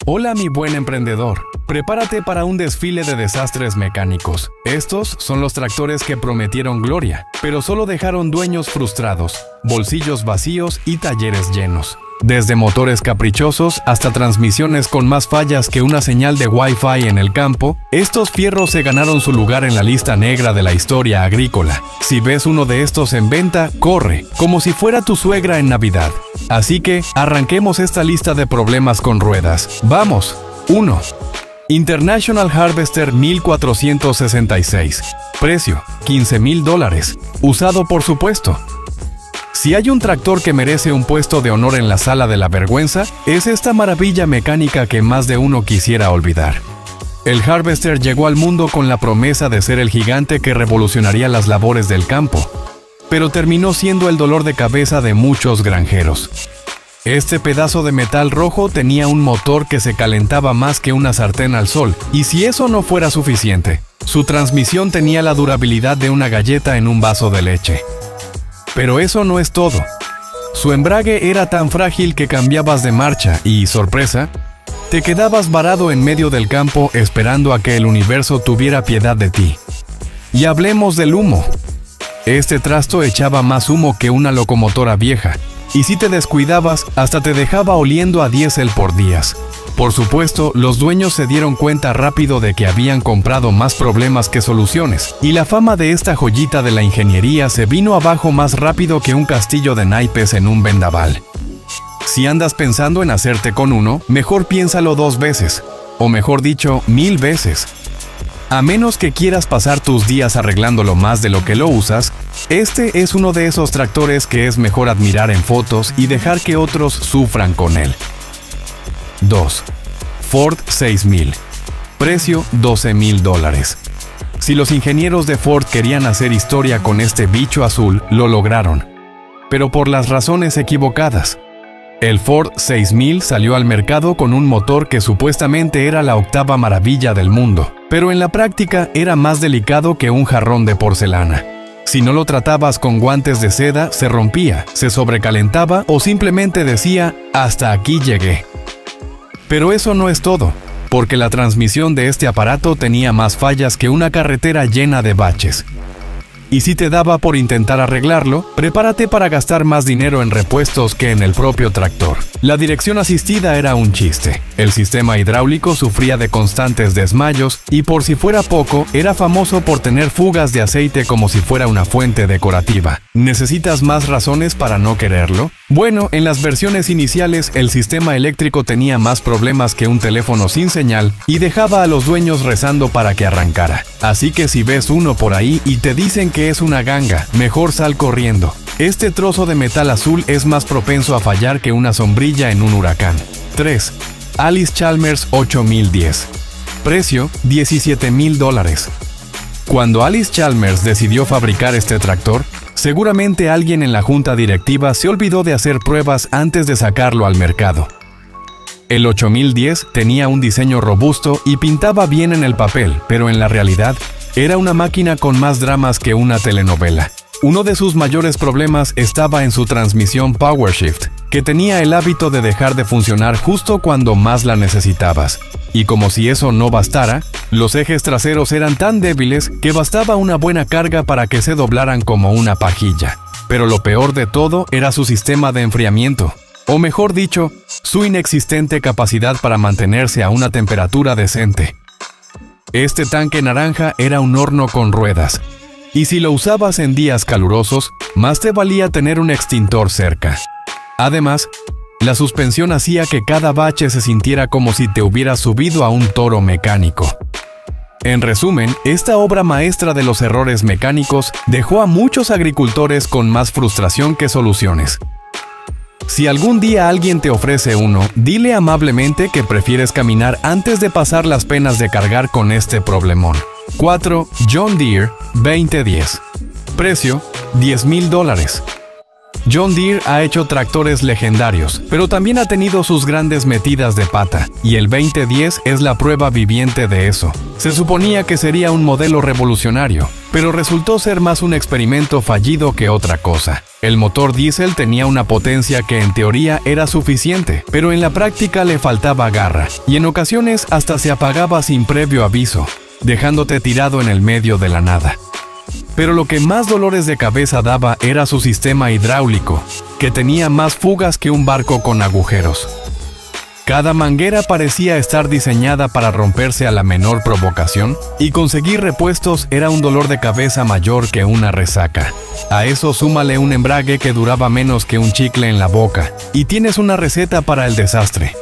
Hola mi buen emprendedor, prepárate para un desfile de desastres mecánicos. Estos son los tractores que prometieron gloria, pero solo dejaron dueños frustrados, bolsillos vacíos y talleres llenos. Desde motores caprichosos hasta transmisiones con más fallas que una señal de Wi-Fi en el campo, estos fierros se ganaron su lugar en la lista negra de la historia agrícola. Si ves uno de estos en venta, corre, como si fuera tu suegra en Navidad. Así que, arranquemos esta lista de problemas con ruedas. ¡Vamos! 1. International Harvester 1466. Precio: $15,000. Usado por supuesto. Si hay un tractor que merece un puesto de honor en la sala de la vergüenza, es esta maravilla mecánica que más de uno quisiera olvidar. El Harvester llegó al mundo con la promesa de ser el gigante que revolucionaría las labores del campo, pero terminó siendo el dolor de cabeza de muchos granjeros. Este pedazo de metal rojo tenía un motor que se calentaba más que una sartén al sol, y si eso no fuera suficiente, su transmisión tenía la durabilidad de una galleta en un vaso de leche. Pero eso no es todo. Su embrague era tan frágil que cambiabas de marcha y, sorpresa, te quedabas varado en medio del campo esperando a que el universo tuviera piedad de ti. Y hablemos del humo. Este trasto echaba más humo que una locomotora vieja, y si te descuidabas, hasta te dejaba oliendo a diésel por días. Por supuesto, los dueños se dieron cuenta rápido de que habían comprado más problemas que soluciones, y la fama de esta joyita de la ingeniería se vino abajo más rápido que un castillo de naipes en un vendaval. Si andas pensando en hacerte con uno, mejor piénsalo 2 veces, o mejor dicho, 1000 veces. A menos que quieras pasar tus días arreglándolo más de lo que lo usas, este es uno de esos tractores que es mejor admirar en fotos y dejar que otros sufran con él. 2. Ford 6000. Precio: $12,000. Si los ingenieros de Ford querían hacer historia con este bicho azul, lo lograron, pero por las razones equivocadas. El Ford 6000 salió al mercado con un motor que supuestamente era la octava maravilla del mundo, pero en la práctica era más delicado que un jarrón de porcelana. Si no lo tratabas con guantes de seda, se rompía, se sobrecalentaba o simplemente decía: "Hasta aquí llegué". Pero eso no es todo, porque la transmisión de este aparato tenía más fallas que una carretera llena de baches. Y si te daba por intentar arreglarlo, prepárate para gastar más dinero en repuestos que en el propio tractor. La dirección asistida era un chiste, el sistema hidráulico sufría de constantes desmayos y, por si fuera poco, era famoso por tener fugas de aceite como si fuera una fuente decorativa. ¿Necesitas más razones para no quererlo? Bueno, en las versiones iniciales el sistema eléctrico tenía más problemas que un teléfono sin señal y dejaba a los dueños rezando para que arrancara. Así que si ves uno por ahí y te dicen que es una ganga, mejor sal corriendo. Este trozo de metal azul es más propenso a fallar que una sombrilla en un huracán. 3. Allis-Chalmers 8010. Precio: $17,000. Cuando Allis-Chalmers decidió fabricar este tractor, seguramente alguien en la junta directiva se olvidó de hacer pruebas antes de sacarlo al mercado. El 8010 tenía un diseño robusto y pintaba bien en el papel, pero en la realidad era una máquina con más dramas que una telenovela. Uno de sus mayores problemas estaba en su transmisión PowerShift, que tenía el hábito de dejar de funcionar justo cuando más la necesitabas. Y como si eso no bastara, los ejes traseros eran tan débiles que bastaba una buena carga para que se doblaran como una pajilla. Pero lo peor de todo era su sistema de enfriamiento, o mejor dicho, su inexistente capacidad para mantenerse a una temperatura decente. Este tanque naranja era un horno con ruedas, y si lo usabas en días calurosos, más te valía tener un extintor cerca. Además, la suspensión hacía que cada bache se sintiera como si te hubieras subido a un toro mecánico. En resumen, esta obra maestra de los errores mecánicos dejó a muchos agricultores con más frustración que soluciones. Si algún día alguien te ofrece uno, dile amablemente que prefieres caminar antes de pasar las penas de cargar con este problemón. 4. John Deere 2010. Precio: $10,000. John Deere ha hecho tractores legendarios, pero también ha tenido sus grandes metidas de pata, y el 2010 es la prueba viviente de eso. Se suponía que sería un modelo revolucionario, pero resultó ser más un experimento fallido que otra cosa. El motor diésel tenía una potencia que en teoría era suficiente, pero en la práctica le faltaba garra, y en ocasiones hasta se apagaba sin previo aviso, dejándote tirado en el medio de la nada. Pero lo que más dolores de cabeza daba era su sistema hidráulico, que tenía más fugas que un barco con agujeros. Cada manguera parecía estar diseñada para romperse a la menor provocación, y conseguir repuestos era un dolor de cabeza mayor que una resaca. A eso súmale un embrague que duraba menos que un chicle en la boca, y tienes una receta para el desastre.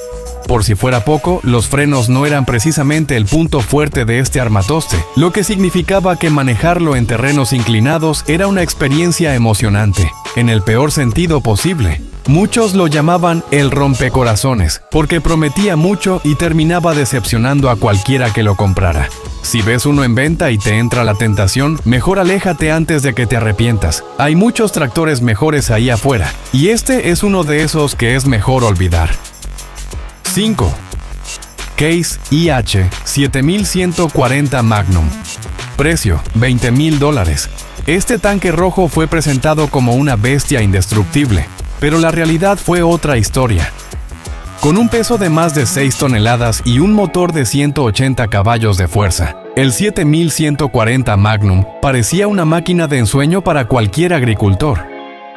Por si fuera poco, los frenos no eran precisamente el punto fuerte de este armatoste, lo que significaba que manejarlo en terrenos inclinados era una experiencia emocionante, en el peor sentido posible. Muchos lo llamaban el rompecorazones, porque prometía mucho y terminaba decepcionando a cualquiera que lo comprara. Si ves uno en venta y te entra la tentación, mejor aléjate antes de que te arrepientas. Hay muchos tractores mejores ahí afuera, y este es uno de esos que es mejor olvidar. 5. Case IH 7140 Magnum. Precio: $20,000. Este tanque rojo fue presentado como una bestia indestructible, pero la realidad fue otra historia. Con un peso de más de 6 toneladas y un motor de 180 caballos de fuerza, el 7140 Magnum parecía una máquina de ensueño para cualquier agricultor.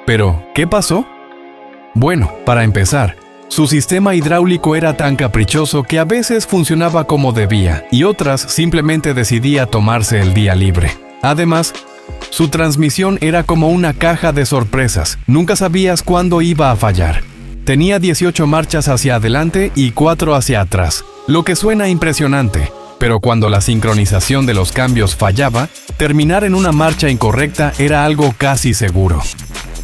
Pero, ¿qué pasó? Bueno, para empezar, su sistema hidráulico era tan caprichoso que a veces funcionaba como debía y otras simplemente decidía tomarse el día libre. Además, su transmisión era como una caja de sorpresas, nunca sabías cuándo iba a fallar. Tenía 18 marchas hacia adelante y 4 hacia atrás, lo que suena impresionante, pero cuando la sincronización de los cambios fallaba, terminar en una marcha incorrecta era algo casi seguro.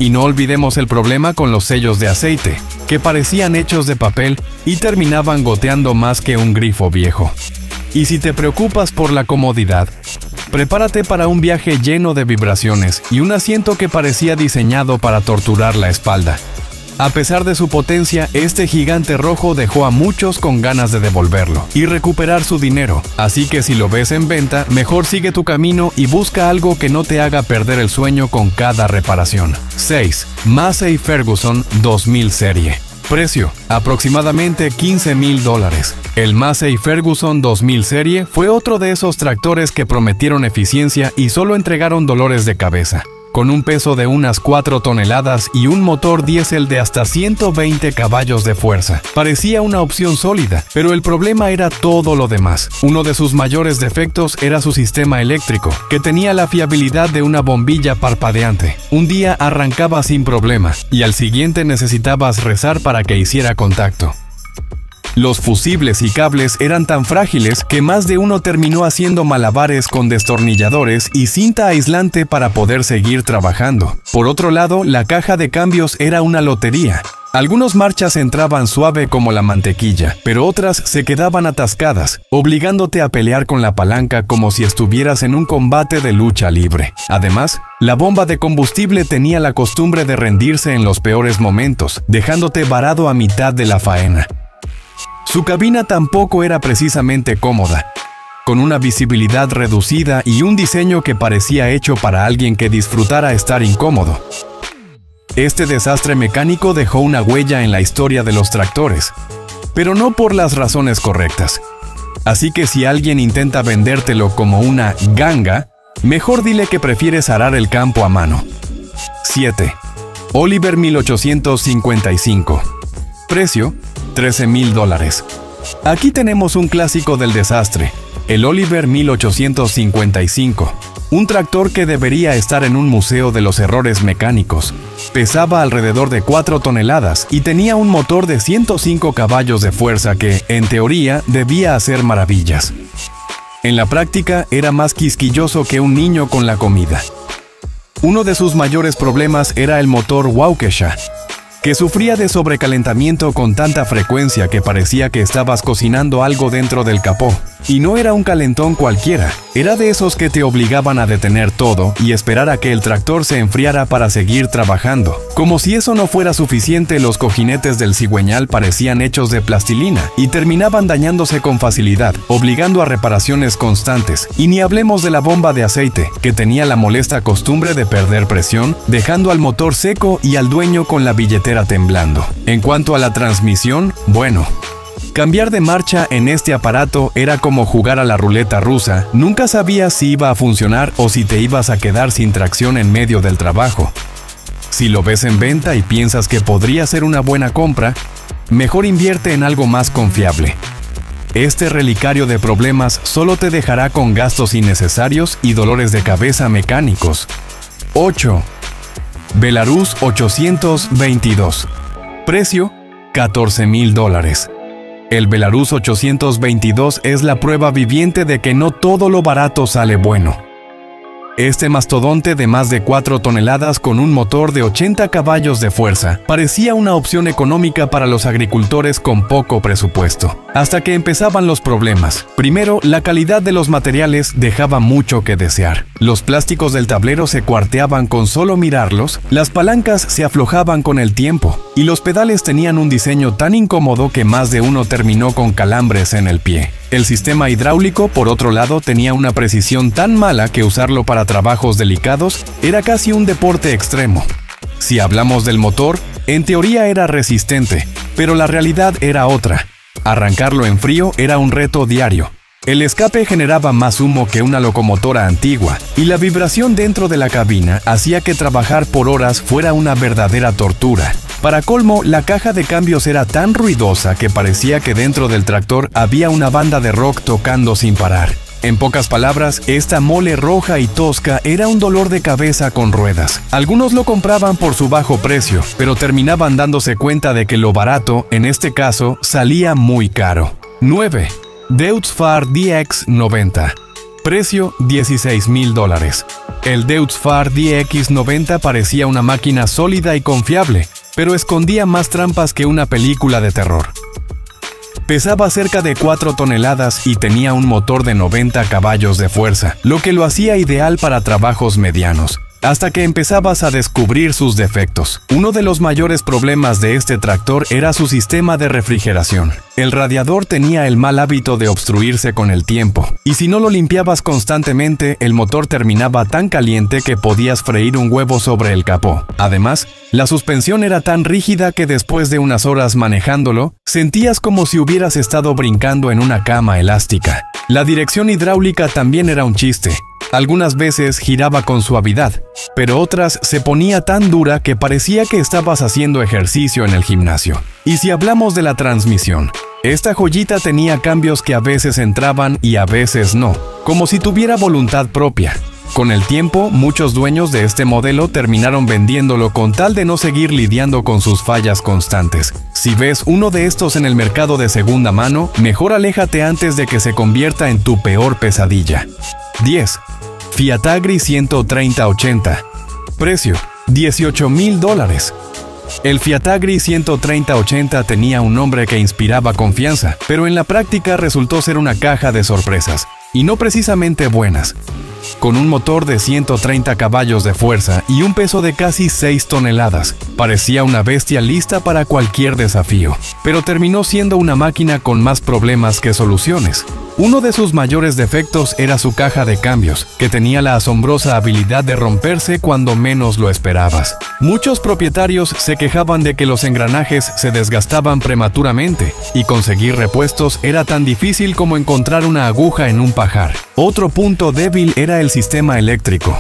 Y no olvidemos el problema con los sellos de aceite, que parecían hechos de papel y terminaban goteando más que un grifo viejo. Y si te preocupas por la comodidad, prepárate para un viaje lleno de vibraciones y un asiento que parecía diseñado para torturar la espalda. A pesar de su potencia, este gigante rojo dejó a muchos con ganas de devolverlo y recuperar su dinero, así que si lo ves en venta, mejor sigue tu camino y busca algo que no te haga perder el sueño con cada reparación. 6. Massey Ferguson 2000 serie. Precio: aproximadamente $15,000. El Massey Ferguson 2000 serie fue otro de esos tractores que prometieron eficiencia y solo entregaron dolores de cabeza. Con un peso de unas 4 toneladas y un motor diésel de hasta 120 caballos de fuerza, parecía una opción sólida, pero el problema era todo lo demás. Uno de sus mayores defectos era su sistema eléctrico, que tenía la fiabilidad de una bombilla parpadeante. Un día arrancaba sin problema, y al siguiente necesitabas rezar para que hiciera contacto. Los fusibles y cables eran tan frágiles que más de uno terminó haciendo malabares con destornilladores y cinta aislante para poder seguir trabajando. Por otro lado, la caja de cambios era una lotería. Algunas marchas entraban suave como la mantequilla, pero otras se quedaban atascadas, obligándote a pelear con la palanca como si estuvieras en un combate de lucha libre. Además, la bomba de combustible tenía la costumbre de rendirse en los peores momentos, dejándote varado a mitad de la faena. Su cabina tampoco era precisamente cómoda, con una visibilidad reducida y un diseño que parecía hecho para alguien que disfrutara estar incómodo. Este desastre mecánico dejó una huella en la historia de los tractores, pero no por las razones correctas. Así que si alguien intenta vendértelo como una ganga, mejor dile que prefieres arar el campo a mano. 7. Oliver 1855. Precio: $13,000. Aquí tenemos un clásico del desastre, el Oliver 1855, un tractor que debería estar en un museo de los errores mecánicos. Pesaba alrededor de 4 toneladas y tenía un motor de 105 caballos de fuerza que, en teoría, debía hacer maravillas. En la práctica, era más quisquilloso que un niño con la comida. Uno de sus mayores problemas era el motor Waukesha, que sufría de sobrecalentamiento con tanta frecuencia que parecía que estabas cocinando algo dentro del capó. Y no era un calentón cualquiera, era de esos que te obligaban a detener todo y esperar a que el tractor se enfriara para seguir trabajando. Como si eso no fuera suficiente, los cojinetes del cigüeñal parecían hechos de plastilina y terminaban dañándose con facilidad, obligando a reparaciones constantes. Y ni hablemos de la bomba de aceite, que tenía la molesta costumbre de perder presión, dejando al motor seco y al dueño con la billetera temblando. En cuanto a la transmisión, bueno, cambiar de marcha en este aparato era como jugar a la ruleta rusa. Nunca sabías si iba a funcionar o si te ibas a quedar sin tracción en medio del trabajo. Si lo ves en venta y piensas que podría ser una buena compra, mejor invierte en algo más confiable. Este relicario de problemas solo te dejará con gastos innecesarios y dolores de cabeza mecánicos. 8. Belarus 822. Precio: $14,000. El Belarus 822 es la prueba viviente de que no todo lo barato sale bueno. Este mastodonte de más de 4 toneladas con un motor de 80 caballos de fuerza parecía una opción económica para los agricultores con poco presupuesto. Hasta que empezaban los problemas. Primero, la calidad de los materiales dejaba mucho que desear. Los plásticos del tablero se cuarteaban con solo mirarlos, las palancas se aflojaban con el tiempo, y los pedales tenían un diseño tan incómodo que más de uno terminó con calambres en el pie. El sistema hidráulico, por otro lado, tenía una precisión tan mala que usarlo para trabajos delicados era casi un deporte extremo. Si hablamos del motor, en teoría era resistente, pero la realidad era otra. Arrancarlo en frío era un reto diario. El escape generaba más humo que una locomotora antigua, y la vibración dentro de la cabina hacía que trabajar por horas fuera una verdadera tortura. Para colmo, la caja de cambios era tan ruidosa que parecía que dentro del tractor había una banda de rock tocando sin parar. En pocas palabras, esta mole roja y tosca era un dolor de cabeza con ruedas. Algunos lo compraban por su bajo precio, pero terminaban dándose cuenta de que lo barato, en este caso, salía muy caro. 9. Deutz-Fahr DX90. Precio: $16,000. El Deutz-Fahr DX90 parecía una máquina sólida y confiable, pero escondía más trampas que una película de terror. Pesaba cerca de 4 toneladas y tenía un motor de 90 caballos de fuerza, lo que lo hacía ideal para trabajos medianos, hasta que empezabas a descubrir sus defectos. Uno de los mayores problemas de este tractor era su sistema de refrigeración. El radiador tenía el mal hábito de obstruirse con el tiempo, y si no lo limpiabas constantemente, el motor terminaba tan caliente que podías freír un huevo sobre el capó. Además, la suspensión era tan rígida que después de unas horas manejándolo, sentías como si hubieras estado brincando en una cama elástica. La dirección hidráulica también era un chiste. Algunas veces giraba con suavidad, pero otras se ponía tan dura que parecía que estabas haciendo ejercicio en el gimnasio. Y si hablamos de la transmisión, esta joyita tenía cambios que a veces entraban y a veces no, como si tuviera voluntad propia. Con el tiempo, muchos dueños de este modelo terminaron vendiéndolo con tal de no seguir lidiando con sus fallas constantes. Si ves uno de estos en el mercado de segunda mano, mejor aléjate antes de que se convierta en tu peor pesadilla. 10. Fiat Agri 130-80. Precio: $18,000. El Fiat Agri 130-80 tenía un nombre que inspiraba confianza, pero en la práctica resultó ser una caja de sorpresas, y no precisamente buenas. Con un motor de 130 caballos de fuerza y un peso de casi 6 toneladas, parecía una bestia lista para cualquier desafío, pero terminó siendo una máquina con más problemas que soluciones. Uno de sus mayores defectos era su caja de cambios, que tenía la asombrosa habilidad de romperse cuando menos lo esperabas. Muchos propietarios se quejaban de que los engranajes se desgastaban prematuramente, y conseguir repuestos era tan difícil como encontrar una aguja en un pajar. Otro punto débil era el sistema eléctrico.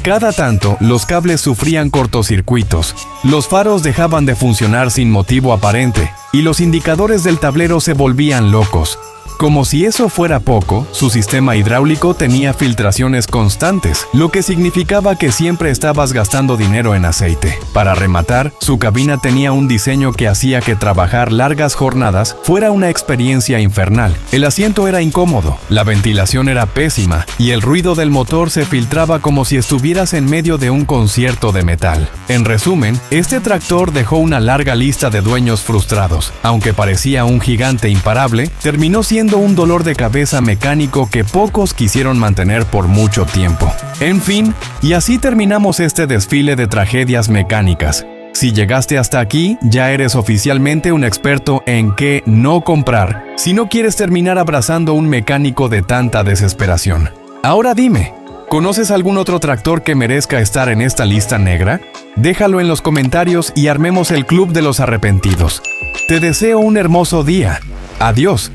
Cada tanto, los cables sufrían cortocircuitos, los faros dejaban de funcionar sin motivo aparente, y los indicadores del tablero se volvían locos. Como si eso fuera poco, su sistema hidráulico tenía filtraciones constantes, lo que significaba que siempre estabas gastando dinero en aceite. Para rematar, su cabina tenía un diseño que hacía que trabajar largas jornadas fuera una experiencia infernal. El asiento era incómodo, la ventilación era pésima, y el ruido del motor se filtraba como si estuvieras en medio de un concierto de metal. En resumen, este tractor dejó una larga lista de dueños frustrados. Aunque parecía un gigante imparable, terminó siendo produciendo un dolor de cabeza mecánico que pocos quisieron mantener por mucho tiempo. En fin, y así terminamos este desfile de tragedias mecánicas. Si llegaste hasta aquí, ya eres oficialmente un experto en qué no comprar si no quieres terminar abrazando un mecánico de tanta desesperación. Ahora dime, ¿conoces algún otro tractor que merezca estar en esta lista negra? Déjalo en los comentarios y armemos el Club de los Arrepentidos. Te deseo un hermoso día. Adiós.